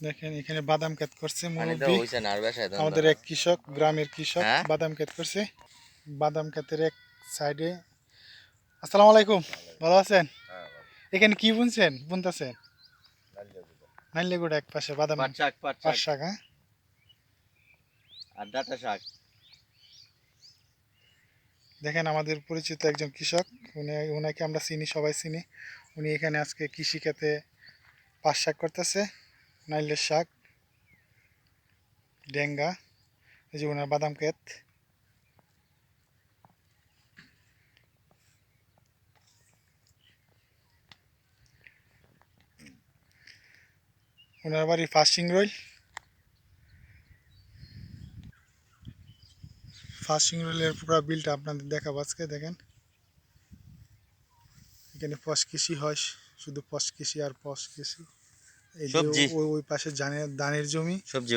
দেখেন এখানে বাদাম ক্ষেত করছে পানি মুরব্বী, দেওয়া হইছে না আর বেশায় দেন আমাদের না। এক কৃষক, গ্রামের কৃষক হ্যাঁ বাদাম ক্ষেত করছে। বাদাম ক্ষেতের এক সাইডে। আসসালামু আলাইকুম, ভালো আছেন? এখানে কি বুনতেছেন? নাইলেগুড়া এক পাশে বাদাম, পাট শাক পাট শাক। হ্যাঁ, আর ডাঁটা শাক। দেখেন আমাদের পরিচিত একজন কৃষক, উনাকে আমরা চিনি, সবাই চিনি। উনি এখানে আজকে কৃষি ক্ষেতে পাট শাক করতেছে, নাইলের শাক, ডেঙ্গা। এই যে ওনার বাদাম ক্ষেত। ওনার বাড়ি ফার্স্টিং রইল। ফার্স্টিং রোলের পুরো বিলটা আপনাদের দেখাবো আজকে। দেখেন এখানে পশ কৃষি হয়, শুধু পশ কৃষি আর পশ কৃষি। এই যে সবজি ওই ওই পাশে ধানের জমি। সবজি